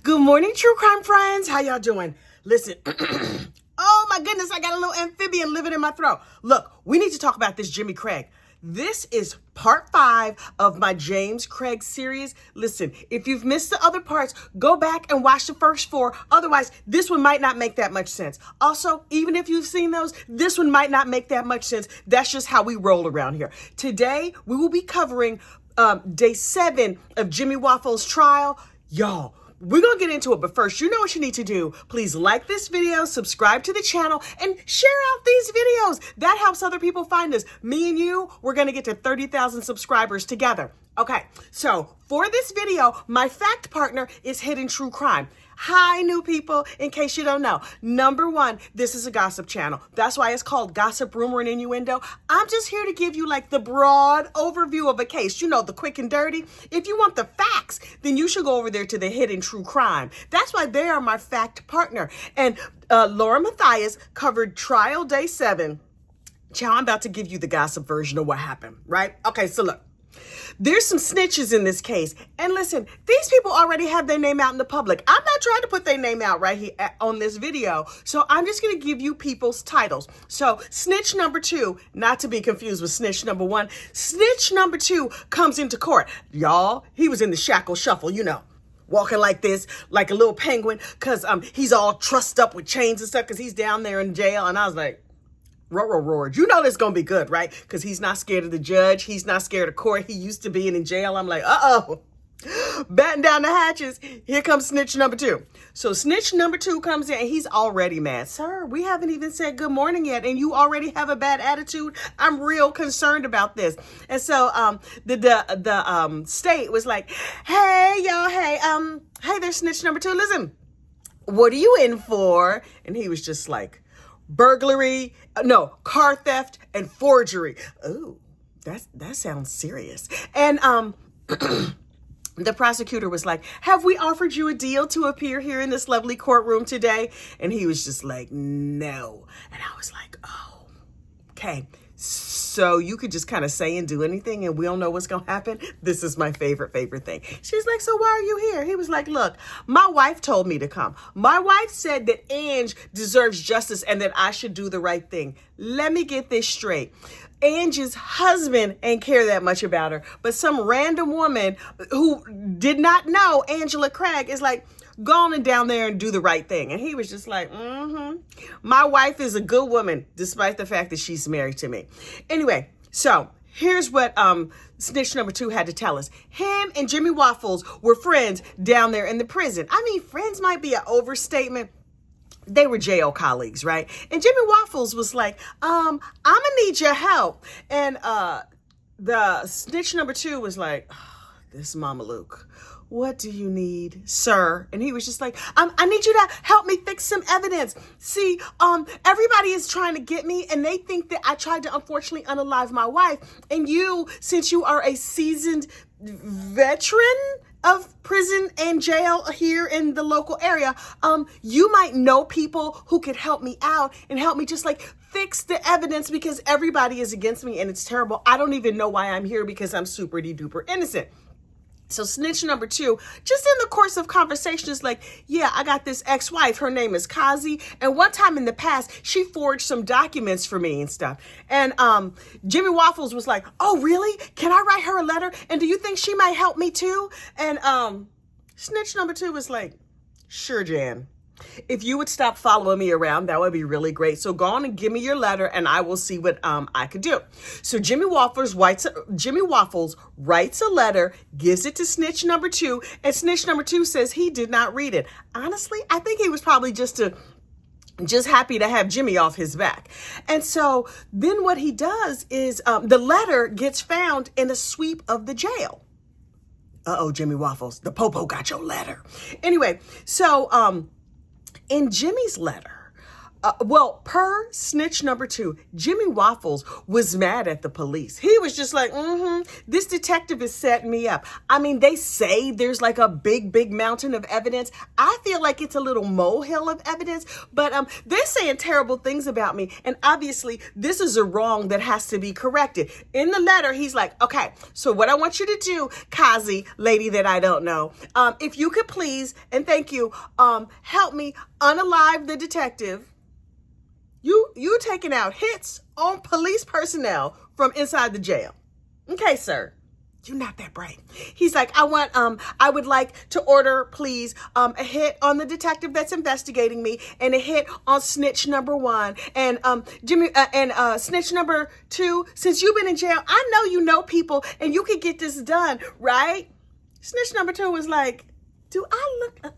Good morning, true crime friends. How y'all doing? Listen, oh my goodness, I got a little amphibian living in my throat. Look, we need to talk about this Jimmy Craig. This is part 5 of my James Craig series. Listen, if you've missed the other parts, go back and watch the first 4. Otherwise, this one might not make that much sense. Also, even if you've seen those, this one might not make that much sense. That's just how we roll around here. Today, we will be covering day 7 of Jimmy Waffles' trial. Y'all, we're going to get into it, but first, you know what you need to do. Please like this video, subscribe to the channel, and share out these videos. That helps other people find us. Me and you, we're going to get to 30,000 subscribers together. Okay, so for this video, my fact partner is Hidden True Crime. Hi, new people, in case you don't know. Number 1, this is a gossip channel. That's why it's called Gossip, Rumor, and Innuendo. I'm just here to give you like the broad overview of a case. You know, the quick and dirty. If you want the facts, then you should go over there to the Hidden True Crime. That's why they are my fact partner. And Laura Matthias covered trial day 7. Child, I'm about to give you the gossip version of what happened, right? Okay, so look. There's some snitches in this case. And listen, these people already have their name out in the public. I'm not trying to put their name out right here on this video. So I'm just going to give you people's titles. So snitch number 2, not to be confused with snitch number 1. Snitch number 2 comes into court. Y'all, he was in the shackle shuffle, you know. Walking like this, like a little penguin, because he's all trussed up with chains and stuff because he's down there in jail. And I was like, roared. You know this gonna be good, right? Because he's not scared of the judge. He's not scared of court. He used to be in jail. I'm like, uh-oh. Batten down the hatches. Here comes snitch number 2. So snitch number 2 comes in and he's already mad. Sir, we haven't even said good morning yet and you already have a bad attitude. I'm real concerned about this. And so the state was like, hey, y'all, hey, there's snitch number 2. Listen, what are you in for? And he was just like, burglary, car theft and forgery. Ooh, that sounds serious. And the prosecutor was like, have we offered you a deal to appear here in this lovely courtroom today? And he was just like, no. And I was like, oh, okay. So you could just kind of say and do anything and we don't know what's going to happen. This is my favorite thing. She's like, so why are you here? He was like, look, my wife told me to come. My wife said that Ange deserves justice and that I should do the right thing. Let me get this straight. Ange's husband ain't care that much about her, but some random woman who did not know Angela Craig is like, go on and down there and do the right thing. And he was just like, my wife is a good woman, despite the fact that she's married to me. Anyway, so here's what snitch number 2 had to tell us. Him and Jimmy Waffles were friends down there in the prison. I mean, friends might be an overstatement. They were jail colleagues, right? And Jimmy Waffles was like, I'm gonna need your help. And the snitch number 2 was like, oh, this Mama Luke. What do you need, sir? And he was just like, I need you to help me fix some evidence. See, everybody is trying to get me and they think that I tried to unfortunately unalive my wife. And you, since you are a seasoned veteran of prison and jail here in the local area, you might know people who could help me out and help me just like fix the evidence because everybody is against me and it's terrible. I don't even know why I'm here because I'm super duper innocent. So snitch number 2, just in the course of conversation, is like, yeah, I got this ex-wife. Her name is Kazzy. And one time in the past, she forged some documents for me and stuff. And Jimmy Waffles was like, oh, really? Can I write her a letter? And do you think she might help me too? And snitch number 2 was like, sure, Jan. If you would stop following me around, that would be really great. So go on and give me your letter and I will see what I could do. So Jimmy Waffles writes a letter, gives it to snitch number 2, and snitch number 2 says he did not read it. Honestly, I think he was probably just happy to have Jimmy off his back. And so then what he does is the letter gets found in a sweep of the jail. Uh-oh, Jimmy Waffles, the popo got your letter. Anyway, so in Jimmy's letter, Well, per snitch number 2, Jimmy Waffles was mad at the police. He was just like, this detective is setting me up. I mean, they say there's like a big mountain of evidence. I feel like it's a little molehill of evidence, but they're saying terrible things about me. And obviously, this is a wrong that has to be corrected. In the letter, he's like, okay, so what I want you to do, Kazzy, lady that I don't know, if you could please, and thank you, help me unalive the detective. You taking out hits on police personnel from inside the jail. Okay, sir. You're not that bright. He's like, I would like to order, please, a hit on the detective that's investigating me and a hit on snitch number 1 and snitch number 2. Since you've been in jail, I know you know people and you could get this done, right? Snitch number 2 was like, do I look...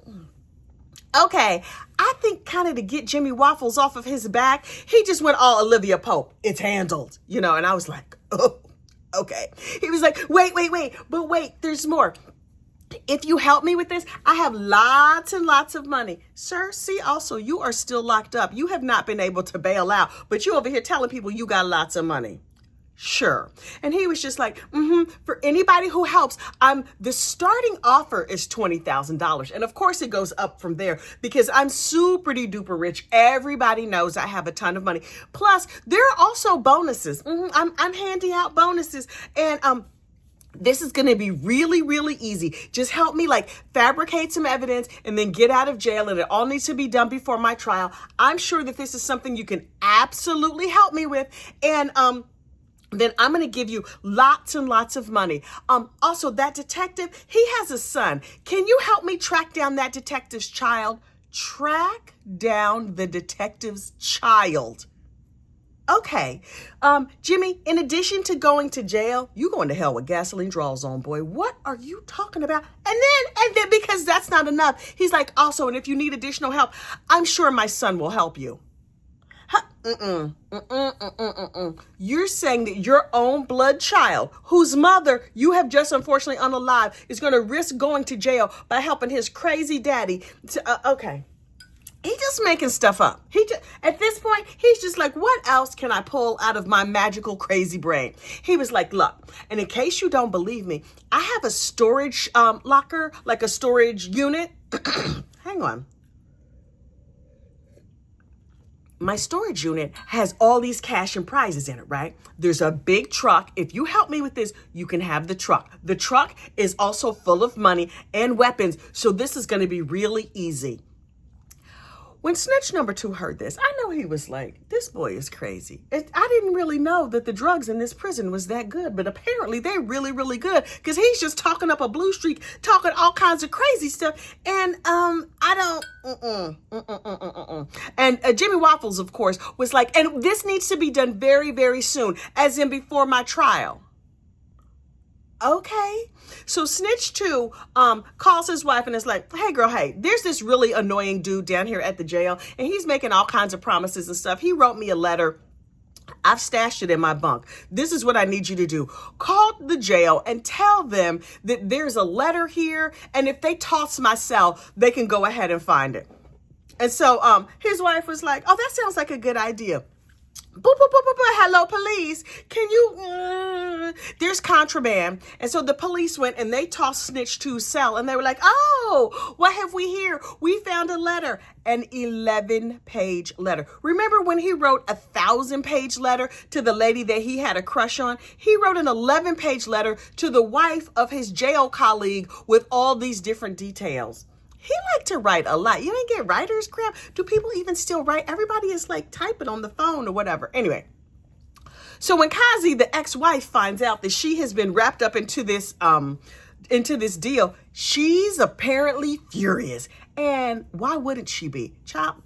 Okay, I think kind of to get Jimmy Waffles off of his back, he just went all Olivia Pope. It's handled, and I was like, oh, okay. He was like, wait, but wait, there's more. If you help me with this, I have lots and lots of money. Sir, see, also, you are still locked up. You have not been able to bail out, but you over here telling people you got lots of money. Sure. And he was just like, for anybody who helps, the starting offer is $20,000. And of course it goes up from there because I'm super duper rich. Everybody knows I have a ton of money. Plus there are also bonuses. I'm handing out bonuses and, this is going to be really, really easy. Just help me fabricate some evidence and then get out of jail. And it all needs to be done before my trial. I'm sure that this is something you can absolutely help me with. And, then I'm going to give you lots and lots of money. Also, that detective, he has a son. Can you help me track down that detective's child? Track down the detective's child. Okay. Jimmy, in addition to going to jail, you going to hell with gasoline draws on, boy. What are you talking about? And then because that's not enough, he's like, also, and if you need additional help, I'm sure my son will help you. You're saying that your own blood child, whose mother you have just unfortunately unalived, is going to risk going to jail by helping his crazy daddy to, okay. He's just making stuff up. At this point, he's just like, what else can I pull out of my magical crazy brain? He was like, look, and in case you don't believe me, I have a storage locker, like a storage unit. Hang on. My storage unit has all these cash and prizes in it, right? There's a big truck. If you help me with this, you can have the truck. The truck is also full of money and weapons. So this is going to be really easy. When snitch number 2 heard this, I know he was like, this boy is crazy. I didn't really know that the drugs in this prison was that good, but apparently they're really, really good because he's just talking up a blue streak, talking all kinds of crazy stuff. And And Jimmy Waffles, of course, was like, and this needs to be done very, very soon, as in before my trial. Okay. So snitch 2 calls his wife and is like, hey girl, hey, there's this really annoying dude down here at the jail and he's making all kinds of promises and stuff. He wrote me a letter. I've stashed it in my bunk. This is what I need you to do. Call the jail and tell them that there's a letter here. And if they toss my cell, they can go ahead and find it. And so his wife was like, oh, that sounds like a good idea. Boop, boop, boop, boop, boop. Hello, police. Can you, there's contraband. And so the police went and they tossed snitch 2's cell and they were like, oh, what have we here? We found a letter, an 11-page letter. Remember when he wrote a 1,000-page letter to the lady that he had a crush on? He wrote an 11-page letter to the wife of his jail colleague with all these different details. He liked to write a lot. You didn't get writer's cramp? Do people even still write? Everybody is like typing on the phone or whatever. Anyway, so when Kazzy, the ex-wife, finds out that she has been wrapped up into this deal, she's apparently furious. And why wouldn't she be? Child,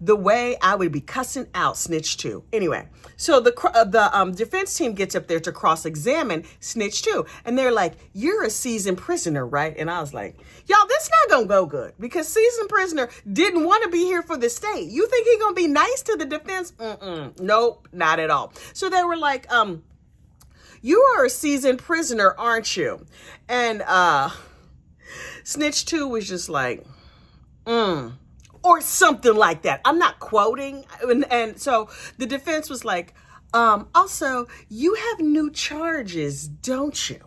the way I would be cussing out snitch 2. Anyway, so the defense team gets up there to cross-examine snitch 2. And they're like, you're a seasoned prisoner, right? And I was like, y'all, this not going to go good because seasoned prisoner didn't want to be here for the state. You think he going to be nice to the defense? Nope, not at all. So they were like, you are a seasoned prisoner, aren't you? And snitch 2 was just like, or something like that. I'm not quoting. And so the defense was like, also, you have new charges, don't you?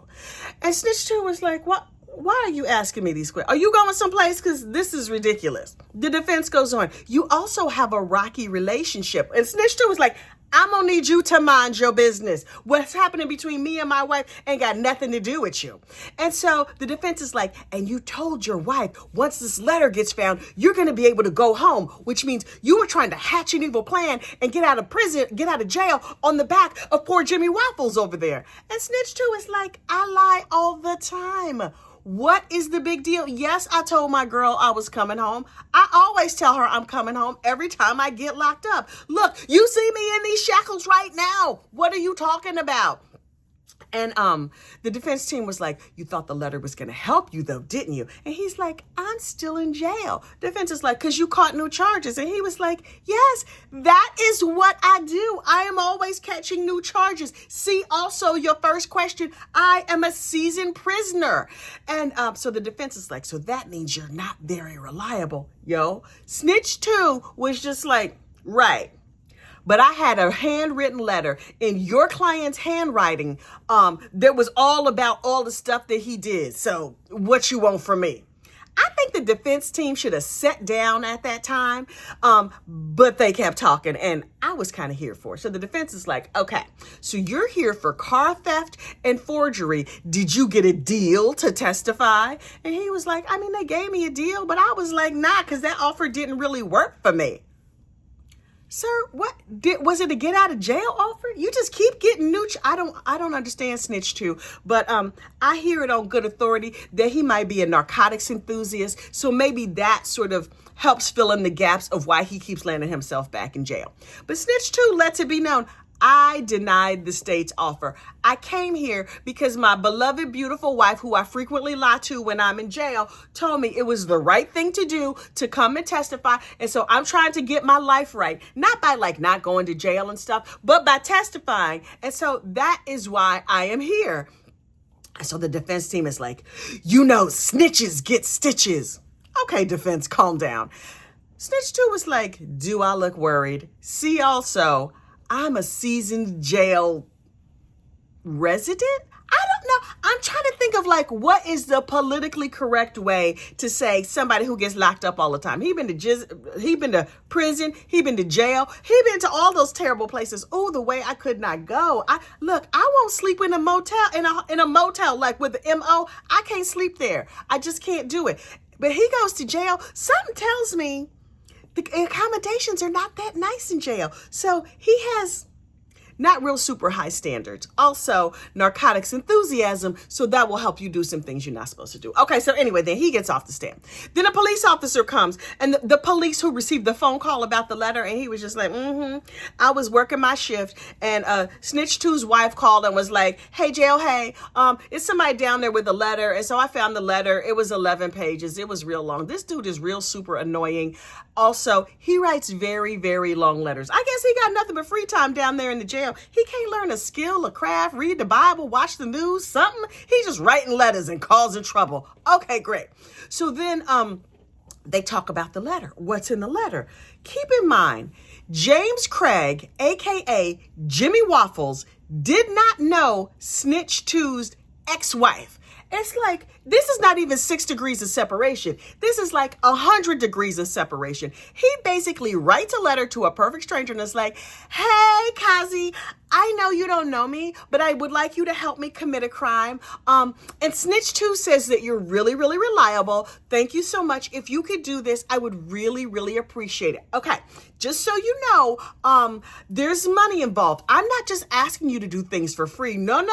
And Snitch 2 was like, what? Why are you asking me these questions? Are you going someplace? Because this is ridiculous. The defense goes on. You also have a rocky relationship. And Snitch 2 was like, I'm going to need you to mind your business. What's happening between me and my wife ain't got nothing to do with you. And so the defense is like, and you told your wife, once this letter gets found, you're going to be able to go home, which means you were trying to hatch an evil plan and get out of prison, get out of jail on the back of poor Jimmy Waffles over there. And Snitch 2 is like, I lie all the time. What is the big deal? Yes, I told my girl I was coming home. I always tell her I'm coming home every time I get locked up. Look, you see me in these shackles right now. What are you talking about? And the defense team was like, you thought the letter was going to help you, though, didn't you? And he's like, I'm still in jail. Defense is like, because you caught new charges. And he was like, yes, that is what I do. I am always catching new charges. See, also, your first question, I am a seasoned prisoner. And so the defense is like, so that means you're not very reliable, yo. Snitch 2 was just like, right. But I had a handwritten letter in your client's handwriting that was all about all the stuff that he did. So what you want from me? I think the defense team should have sat down at that time, but they kept talking, and I was kind of here for it. So the defense is like, okay, so you're here for car theft and forgery. Did you get a deal to testify? And he was like, I mean, they gave me a deal, but I was like, nah, because that offer didn't really work for me. Sir, was it a get out of jail offer? You just keep getting new. I don't understand Snitch 2, but I hear it on good authority that he might be a narcotics enthusiast. So maybe that sort of helps fill in the gaps of why he keeps landing himself back in jail. But Snitch 2 lets it be known, I denied the state's offer. I came here because my beloved, beautiful wife, who I frequently lie to when I'm in jail, told me it was the right thing to do to come and testify. And so I'm trying to get my life right, not by like not going to jail and stuff, but by testifying. And so that is why I am here. And so the defense team is like, you know, snitches get stitches. Okay, defense, calm down. Snitch 2 was like, do I look worried? See, also, I'm a seasoned jail resident. I don't know. I'm trying to think of like, what is the politically correct way to say somebody who gets locked up all the time? He been to prison. He been to jail. He been to all those terrible places. Oh, the way I could not go. I won't sleep in a motel, in a motel, like with the MO. I can't sleep there. I just can't do it. But he goes to jail. Something tells me the accommodations are not that nice in jail. So he has not real super high standards. Also, narcotics enthusiasm, so that will help you do some things you're not supposed to do. Okay, so anyway, then he gets off the stand. Then a police officer comes, and the police who received the phone call about the letter, and he was just like, I was working my shift, and Snitch 2's wife called and was like, hey, jail, hey, it's somebody down there with a letter, and so I found the letter. It was 11 pages. It was real long. This dude is real super annoying. Also, he writes very, very long letters. I guess he got nothing but free time down there in the jail. He can't learn a skill, a craft, read the Bible, watch the news, something. He's just writing letters and causing trouble. Okay, great. So then they talk about the letter. What's in the letter? Keep in mind, James Craig, a.k.a. Jimmy Waffles, did not know Snitch 2's ex-wife. It's like, this is not even 6 degrees of separation. This is like 100 degrees of separation. He basically writes a letter to a perfect stranger and is like, hey, Kazzy, I know you don't know me, but I would like you to help me commit a crime. And Snitch 2 says that you're really, really reliable. Thank you so much. If you could do this, I would really, really appreciate it. Okay, just so you know, there's money involved. I'm not just asking you to do things for free. No.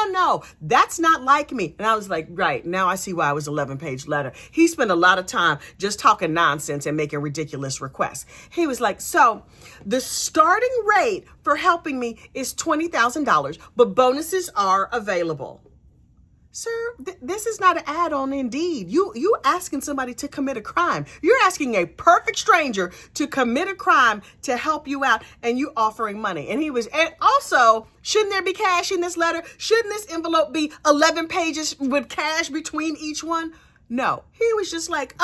That's not like me. And I was like, right, now I see why it was 11-page letter. He spent a lot of time just talking nonsense and making ridiculous requests. He was like, so the starting rate for helping me is $20,000, but bonuses are available. Sir, this is not an ad on Indeed. You asking somebody to commit a crime. You're asking a perfect stranger to commit a crime to help you out, and you offering money. And also, shouldn't there be cash in this letter? Shouldn't this envelope be 11 pages with cash between each one? No, he was just like,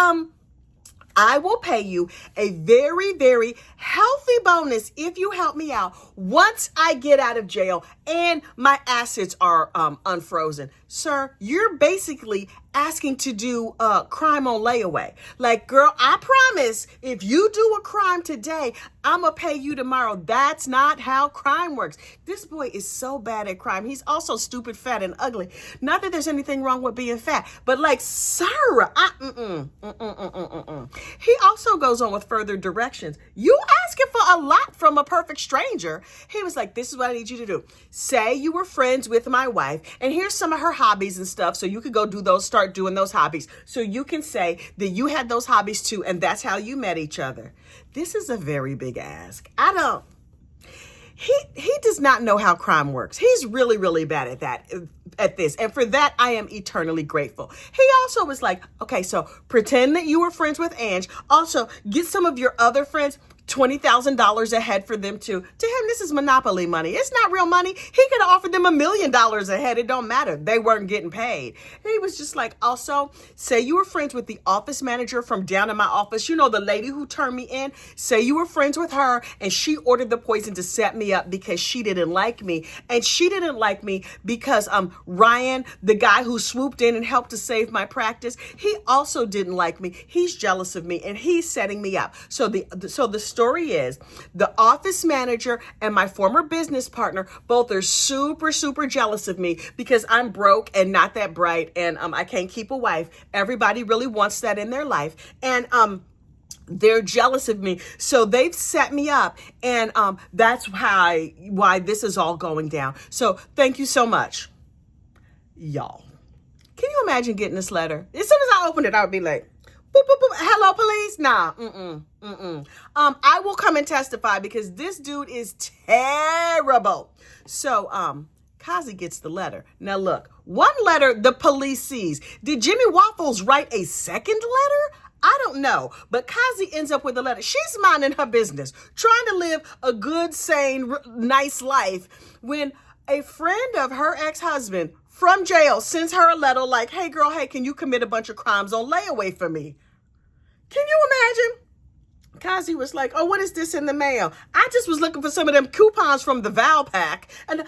I will pay you a very, very healthy bonus if you help me out once I get out of jail and my assets are unfrozen. Sir, you're basically asking to do crime on layaway. Like, girl, I promise if you do a crime today, I'm going to pay you tomorrow. That's not how crime works. This boy is so bad at crime. He's also stupid, fat, and ugly. Not that there's anything wrong with being fat, but like, sir, He also goes on with further directions. You asking for a lot from a perfect stranger. He was like, this is what I need you to do. Say you were friends with my wife, and here's some of her hobbies and stuff, so you could go do those, start doing those hobbies. So you can say that you had those hobbies too, and that's how you met each other. This is a very big ask. He does not know how crime works. He's really, really bad at this. And for that, I am eternally grateful. He also was like, okay, so pretend that you were friends with Ange. Also, get some of your other friends $20,000 ahead for them too. To him, this is monopoly money. It's not real money. He could have offered them $1 million ahead. It don't matter. They weren't getting paid. And he was just like, also, say you were friends with the office manager from down in my office. You know, the lady who turned me in. Say you were friends with her and she ordered the poison to set me up because she didn't like me. And she didn't like me because Ryan, the guy who swooped in and helped to save my practice, he also didn't like me. He's jealous of me and he's setting me up. So the story is the office manager and my former business partner both are super, super jealous of me because I'm broke and not that bright and I can't keep a wife. Everybody really wants that in their life. And they're jealous of me. So they've set me up. And that's why this is all going down. So thank you so much, y'all. Can you imagine getting this letter? As soon as I opened it, I would be like, boop, boop, boop. Hello, police? Nah, I will come and testify because this dude is terrible. So, Kazzy gets the letter. Now, look, one letter the police sees. Did Jimmy Waffles write a second letter? I don't know, but Kazzy ends up with a letter. She's minding her business, trying to live a good, sane, nice life when a friend of her ex-husband from jail sends her a letter like, hey, girl, hey, can you commit a bunch of crimes on layaway for me? Can you imagine? Kazzy was like, oh, what is this in the mail? I just was looking for some of them coupons from the Val Pack. And,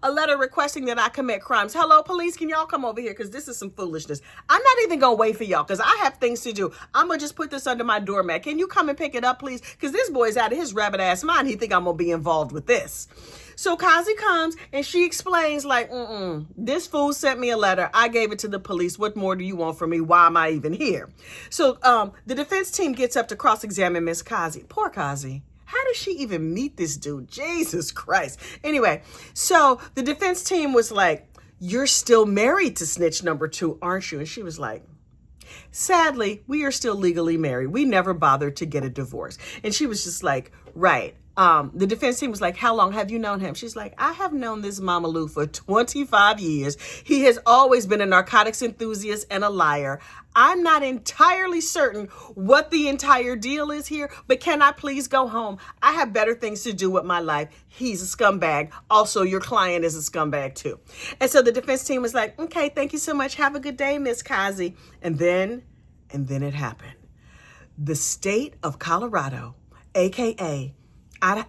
a letter requesting that I commit crimes. Hello, police, can y'all come over here? Because this is some foolishness. I'm not even going to wait for y'all because I have things to do. I'm going to just put this under my doormat. Can you come and pick it up, please? Because this boy's out of his rabbit-ass mind. He think I'm going to be involved with this. So Kazzy comes and she explains like, this fool sent me a letter. I gave it to the police. What more do you want from me? Why am I even here? So the defense team gets up to cross-examine Miss Kazzy. Poor Kazzy. How did she even meet this dude? Jesus Christ. Anyway, so the defense team was like, you're still married to snitch number 2, aren't you? And she was like, sadly, we are still legally married. We never bothered to get a divorce. And she was just like, right. The defense team was like, how long have you known him? She's like, I have known this Mama Lou for 25 years. He has always been a narcotics enthusiast and a liar. I'm not entirely certain what the entire deal is here, but can I please go home? I have better things to do with my life. He's a scumbag. Also, your client is a scumbag too. And so the defense team was like, okay, thank you so much. Have a good day, Miss Kazzy. And then it happened. The state of Colorado, AKA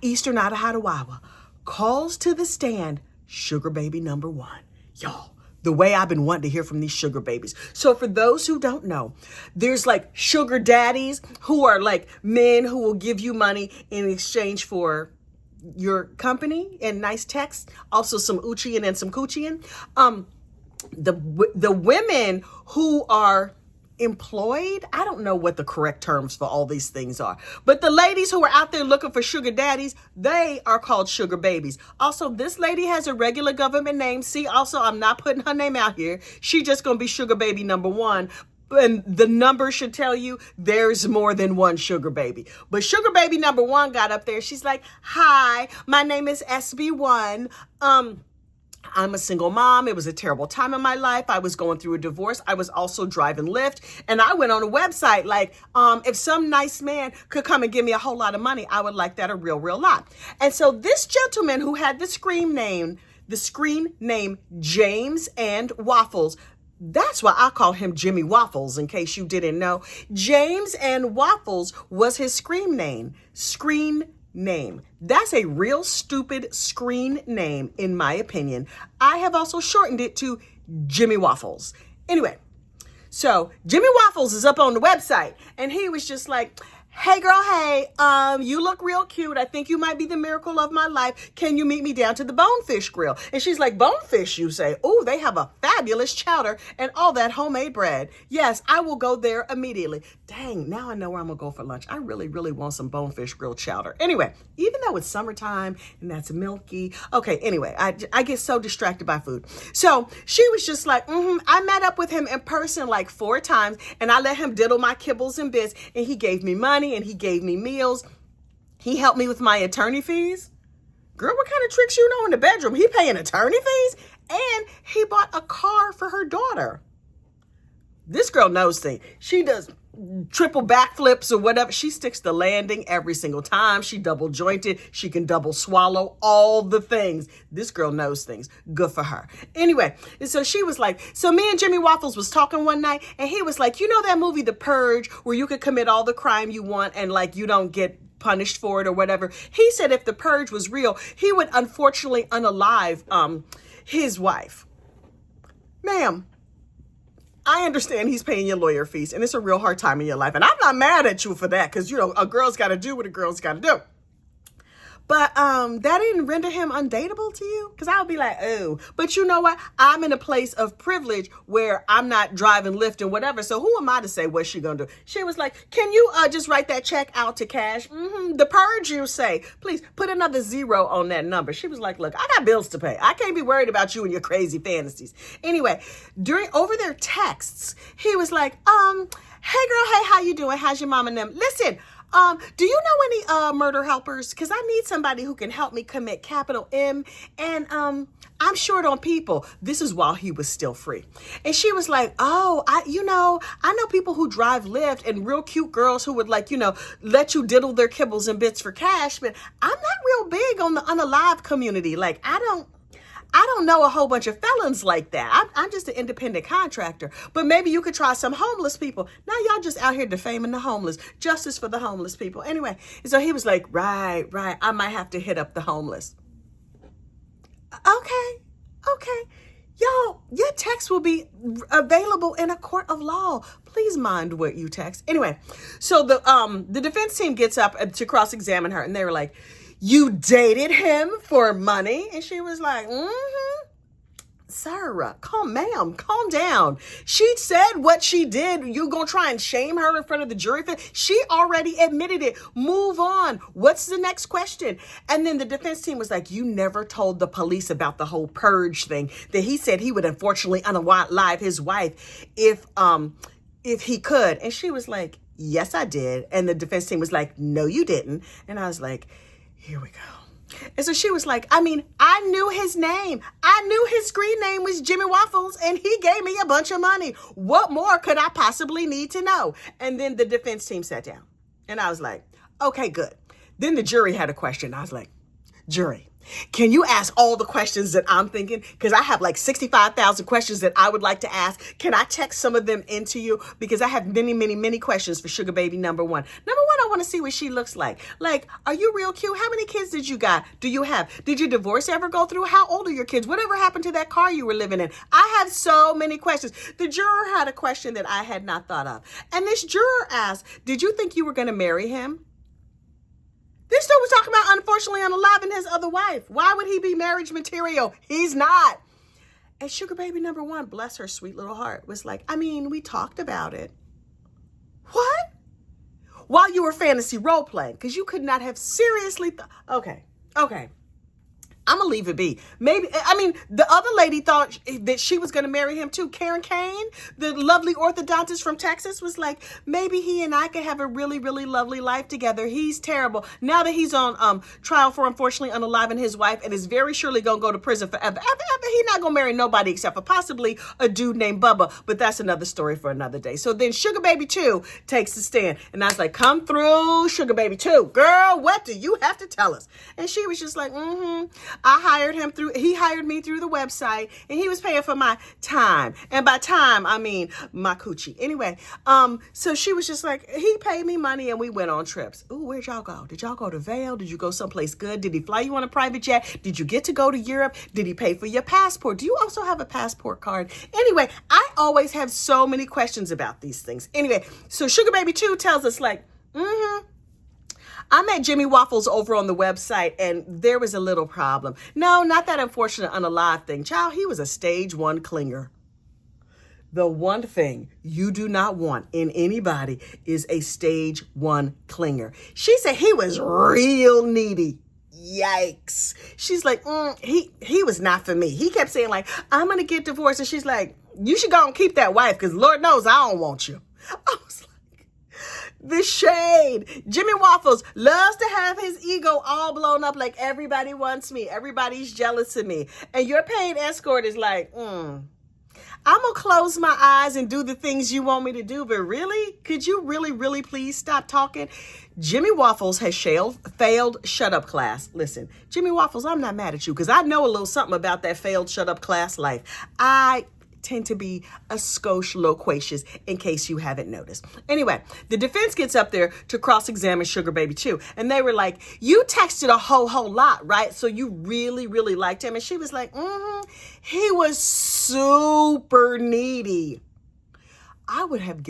Eastern Idaho, calls to the stand sugar baby number 1. Y'all, the way I've been wanting to hear from these sugar babies. So for those who don't know, there's like sugar daddies who are like men who will give you money in exchange for your company and nice text. Also some Uchian and some Coochian. The women who are employed, I don't know what the correct terms for all these things are, but the ladies who are out there looking for sugar daddies, they are called sugar babies. Also, this lady has a regular government name. See, also, I'm not putting her name out here. She just gonna be sugar baby number 1. And the number should tell you there's more than one sugar baby. But sugar baby number 1 got up there. She's like, hi, my name is SB1. I'm a single mom. It was a terrible time in my life. I was going through a divorce. I was also driving Lyft. And I went on a website like, if some nice man could come and give me a whole lot of money, I would like that a real lot. And so this gentleman who had the screen name James and Waffles, That's why I call him Jimmy Waffles, in case you didn't know. James and Waffles was his screen name. Screen name. That's a real stupid screen name, in my opinion. I have also shortened it to Jimmy Waffles. Anyway, so Jimmy Waffles is up on the website, and he was just like, hey girl, hey, you look real cute. I think you might be the miracle of my life. Can you meet me down to the Bonefish Grill? And she's like, Bonefish, you say? Oh, they have a fabulous chowder and all that homemade bread. Yes, I will go there immediately. Dang, now I know where I'm gonna go for lunch. I really, really want some Bonefish Grill chowder. Anyway, even though it's summertime and that's milky. Okay, anyway, I get so distracted by food. So she was just like, I met up with him in person like 4 times, and I let him diddle my kibbles and bits, and he gave me money and he gave me meals. He helped me with my attorney fees. Girl, what kind of tricks you know in the bedroom? He paying attorney fees, and he bought a car for her daughter. This girl knows things. She does triple backflips or whatever. She sticks the landing every single time. She double jointed. She can double swallow, all the things. This girl knows things. Good for her. Anyway, and so she was like, so me and Jimmy Waffles was talking one night, and he was like, you know that movie, The Purge, where you could commit all the crime you want and like you don't get punished for it or whatever. He said if The Purge was real, he would unfortunately unalive his wife. Ma'am, I understand he's paying your lawyer fees, and it's a real hard time in your life. And I'm not mad at you for that, because, you know, a girl's got to do what a girl's got to do. But that didn't render him undateable to you? Because I would be like, oh. But you know what? I'm in a place of privilege where I'm not driving Lyft and whatever. So who am I to say what's she going to do? She was like, can you just write that check out to cash? The Purge, you say. Please put another 0 on that number. She was like, look, I got bills to pay. I can't be worried about you and your crazy fantasies. Anyway, over their texts, he was like, hey girl, hey, how you doing? How's your mom and them? Listen, do you know any murder helpers? Because I need somebody who can help me commit capital M, and I'm short on people. This is while he was still free. And she was like, oh, I know people who drive Lyft and real cute girls who would like, let you diddle their kibbles and bits for cash, but I'm not real big on the unalive community. Like, I don't know a whole bunch of felons like that. I'm just an independent contractor. But maybe you could try some homeless people. Now y'all just out here defaming the homeless. Justice for the homeless people. Anyway, so he was like, right. I might have to hit up the homeless. Okay. Y'all, your text will be available in a court of law. Please mind what you text. Anyway, so the defense team gets up to cross-examine her, and they were like, you dated him for money? And she was like, Sir, ma'am, calm down. She said what she did. You gonna try and shame her in front of the jury? She already admitted it. Move on. What's the next question? And then the defense team was like, you never told the police about the whole purge thing, that he said he would unfortunately unalive his wife if he could. And she was like, yes, I did. And the defense team was like, no, you didn't. And I was like, here we go. And so she was like, I knew his name. I knew his screen name was Jimmy Waffles, and he gave me a bunch of money. What more could I possibly need to know? And then the defense team sat down, and I was like, okay, good. Then the jury had a question. I was like, jury, can you ask all the questions that I'm thinking? Because I have like 65,000 questions that I would like to ask. Can I text some of them into you? Because I have many, many, many questions for sugar baby number one. Number one, I want to see what she looks like. Like, are you real cute? How many kids do you have? Did your divorce ever go through? How old are your kids? Whatever happened to that car you were living in? I have so many questions. The juror had a question that I had not thought of. And this juror asked, did you think you were going to marry him? This dude was talking about unfortunately unaliving his other wife. Why would he be marriage material? He's not. And sugar baby number one, bless her sweet little heart, was like, we talked about it. What? While you were fantasy role playing, because you could not have seriously Okay. I'm going to leave it be. Maybe, the other lady thought that she was going to marry him too. Karen Kane, the lovely orthodontist from Texas, was like, maybe he and I could have a really, really lovely life together. He's terrible. Now that he's on trial for unfortunately unaliving his wife and is very surely going to go to prison forever. He's not going to marry nobody except for possibly a dude named Bubba. But that's another story for another day. So then Sugar Baby 2 takes the stand. And I was like, come through, Sugar Baby 2. Girl, what do you have to tell us? And she was just like, He hired me through the website, and he was paying for my time. And by time, I mean my coochie. Anyway, so she was just like, he paid me money and we went on trips. Ooh, where'd y'all go? Did y'all go to Vail? Did you go someplace good? Did he fly you on a private jet? Did you get to go to Europe? Did he pay for your passport? Do you also have a passport card? Anyway, I always have so many questions about these things. Anyway, so Sugar Baby 2 tells us like, I met Jimmy Waffles over on the website, and there was a little problem. No, not that unfortunate unalive thing. Child, he was a stage 1 clinger. The one thing you do not want in anybody is a stage 1 clinger. She said he was real needy. Yikes. She's like, he was not for me. He kept saying like, I'm going to get divorced. And she's like, you should go and keep that wife because Lord knows I don't want you. I was like, the shade. Jimmy Waffles loves to have his ego all blown up like everybody wants me. Everybody's jealous of me. And your paid escort is like, I'm going to close my eyes and do the things you want me to do. But really, could you really please stop talking? Jimmy Waffles has failed shut up class. Listen, Jimmy Waffles, I'm not mad at you because I know a little something about that failed shut up class life. I tend to be a skosh loquacious in case you haven't noticed. Anyway, the defense gets up there to cross-examine Sugar Baby 2. And they were like, you texted a whole lot, right? So you really liked him. And she was like, he was super needy. I would have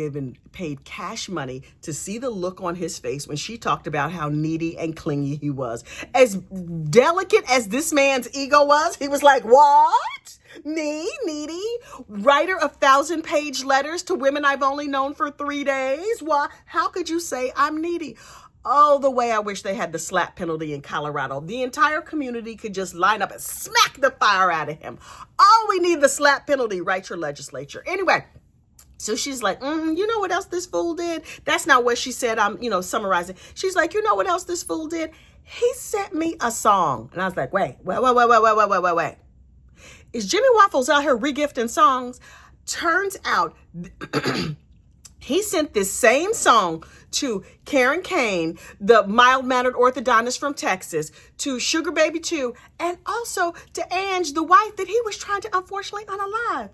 paid cash money to see the look on his face when she talked about how needy and clingy he was. As delicate as this man's ego was, he was like, what? Me, needy? Writer of 1,000-page letters to women I've only known for 3 days? Why? How could you say I'm needy? Oh, the way I wish they had the slap penalty in Colorado. The entire community could just line up and smack the fire out of him. Oh, we need the slap penalty. Write your legislature. Anyway. So she's like, you know what else this fool did? That's not what she said. I'm, summarizing. She's like, you know what else this fool did? He sent me a song. And I was like, wait. Is Jimmy Waffles out here regifting songs? Turns out he sent this same song to Karen Kane, the mild-mannered orthodontist from Texas, to Sugar Baby 2, and also to Ange, the wife that he was trying to unfortunately unalive.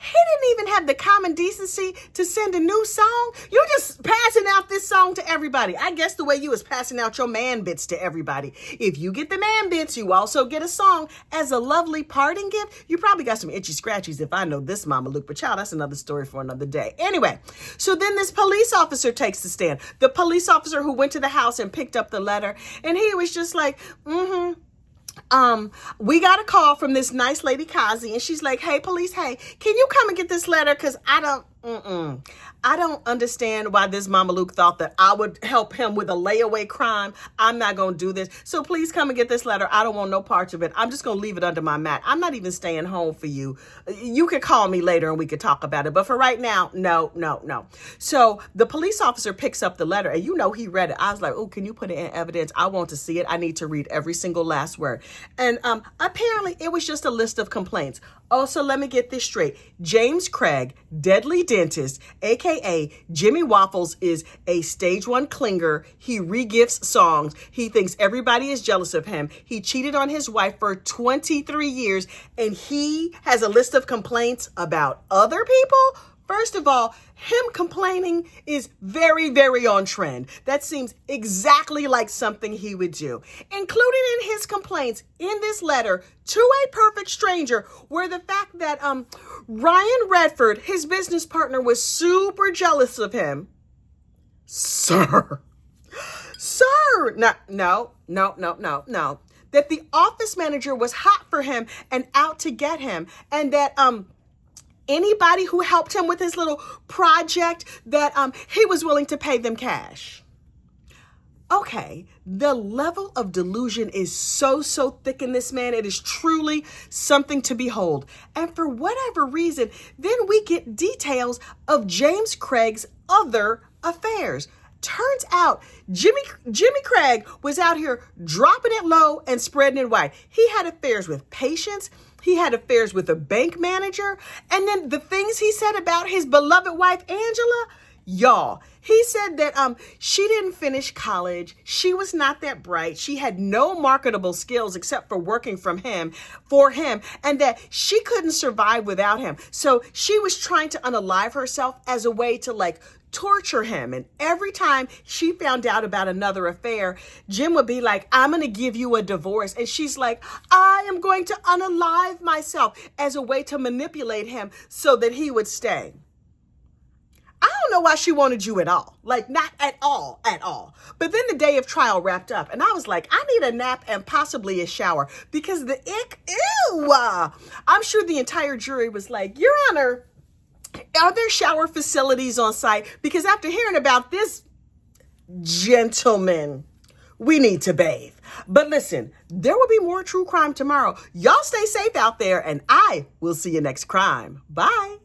He didn't even have the common decency to send a new song. You're just passing out this song to everybody. I guess the way you was passing out your man bits to everybody. If you get the man bits, you also get a song as a lovely parting gift. You probably got some itchy scratchies if I know this, Mama Luke. But child, that's another story for another day. Anyway, so then this police officer takes the stand. The police officer who went to the house and picked up the letter. And he was just like, we got a call from this nice lady, Kazzy, and she's like, hey, police, hey, can you come and get this letter? Because I don't understand why this Mama Luke thought that I would help him with a layaway crime. I'm not going to do this. So please come and get this letter. I don't want no parts of it. I'm just going to leave it under my mat. I'm not even staying home for you. You could call me later and we could talk about it. But for right now, no. So the police officer picks up the letter and he read it. I was like, oh, can you put it in evidence? I want to see it. I need to read every single last word. And apparently it was just a list of complaints. Oh, so let me get this straight. James Craig, deadly dentist, aka Jimmy Waffles, is a stage 1 clinger. He regifts songs. He thinks everybody is jealous of him. He cheated on his wife for 23 years, and he has a list of complaints about other people. First of all, him complaining is very on trend. That seems exactly like something he would do. Included in his complaints in this letter to a perfect stranger were the fact that Ryan Redford, his business partner, was super jealous of him. Sir. No. That the office manager was hot for him and out to get him, and that anybody who helped him with his little project, that he was willing to pay them cash. Okay, the level of delusion is so thick in this man. It is truly something to behold. And for whatever reason, then we get details of James Craig's other affairs. Turns out Jimmy Craig was out here dropping it low and spreading it wide. He had affairs with patients. He had affairs with a bank manager. And then the things he said about his beloved wife, Angela, Y'all, he said that she didn't finish college. She was not that bright. She had no marketable skills except for working for him, and that she couldn't survive without him. So she was trying to unalive herself as a way to like torture him. And every time she found out about another affair, Jim would be like, I'm going to give you a divorce. And she's like, I am going to unalive myself, as a way to manipulate him so that he would stay. I don't know why she wanted you at all. Like, not at all, at all. But then the day of trial wrapped up, and I was like, I need a nap and possibly a shower, because the ick, ew. I'm sure the entire jury was like, Your Honor, are there shower facilities on site? Because after hearing about this gentleman, we need to bathe. But listen, there will be more true crime tomorrow. Y'all stay safe out there, and I will see you next crime. Bye.